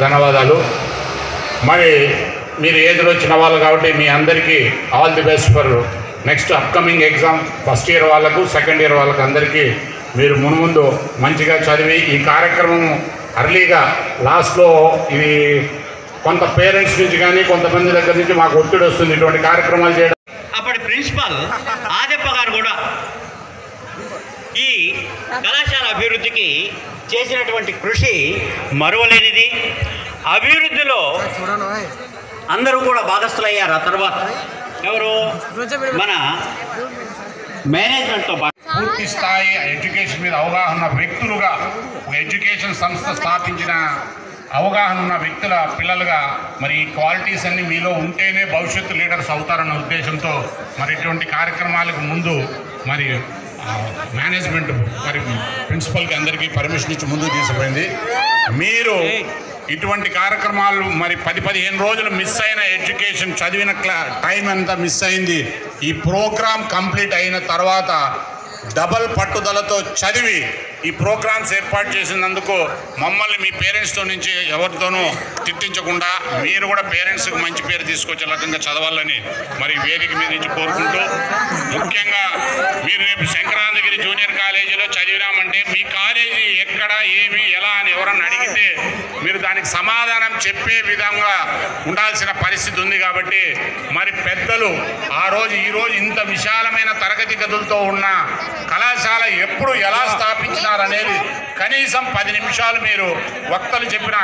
ధన్యవాదాలు. మరి మీరు ఏజ్లో వచ్చిన వాళ్ళు కాబట్టి మీ అందరికీ all the best for next upcoming exam. First year వాళ్ళకు, సెకండ్ ఇయర్ వాళ్ళకు అందరికీ మీరు మున్ముందు మంచిగా చదివి ఈ కార్యక్రమం అర్లీగా లాస్ట్లో ఇది కొంత పేరెంట్స్ నుంచి కానీ కొంతమంది దగ్గర నుంచి మాకు ఒత్తిడి వస్తుంది ఇటువంటి కార్యక్రమాలు చేయడం. అప్పటి ప్రిన్సిపల్ ఆదెప్ప గారు కూడా ఈ కళాశాల అభివృద్ధికి చేసినటువంటి కృషి మరువలేనిది. అభివృద్ధిలో అందరూ కూడా భాగస్థులయ్యారు. ఆ తర్వాత ఎవరు మన మేనేజ్మెంట్తో పాటు పూర్తి స్థాయి ఎడ్యుకేషన్ మీద అవగాహన ఉన్న వ్యక్తులుగా, ఒక ఎడ్యుకేషన్ సంస్థ స్థాపించిన అవగాహన ఉన్న వ్యక్తుల పిల్లలుగా మరి ఈ క్వాలిటీస్ అన్నీ మీలో ఉంటేనే భవిష్యత్తు లీడర్స్ అవుతారన్న ఉద్దేశంతో మరి ఇటువంటి కార్యక్రమాలకు ముందు మరి మేనేజ్మెంట్ మరి ప్రిన్సిపల్కి అందరికీ పర్మిషన్ ఇచ్చి ముందుకు తీసుకుపోయింది. మీరు ఇటువంటి కార్యక్రమాలు మరి 10-15 రోజులు మిస్ అయిన ఎడ్యుకేషన్ చదివిన టైం అంతా మిస్ అయింది. ఈ ప్రోగ్రామ్ కంప్లీట్ అయిన తర్వాత డబల్ పట్టుదలతో చదివి ఈ ప్రోగ్రామ్స్ ఏర్పాటు చేసినందుకు మమ్మల్ని మీ పేరెంట్స్తో నుంచి ఎవరితోనూ తిట్టించకుండా మీరు కూడా పేరెంట్స్కి మంచి పేరు తీసుకొచ్చే రకంగా చదవాలని మరి వేదిక మీద నుంచి కోరుకుంటూ, ముఖ్యంగా మీరు రేపు శంకరానందగిరి జూనియర్ కాలేజీలో చదివినామంటే మీ కాలేజీ ఎక్కడ, ఏమి, ఎలా అని ఎవరన్నా అడిగితే మీరు దానికి సమాధానం చెప్పే విధంగా ఉండాల్సిన పరిస్థితి ఉంది. కాబట్టి మరి పెద్దలు ఆ రోజు ఈరోజు ఇంత విశాలమైన తరగతి గదులతో ఉన్న కళాశాల ఎప్పుడు ఎలా స్థాపించినారనేది కనీసం 10 నిమిషాలు మీరు వక్తలు చెప్పిన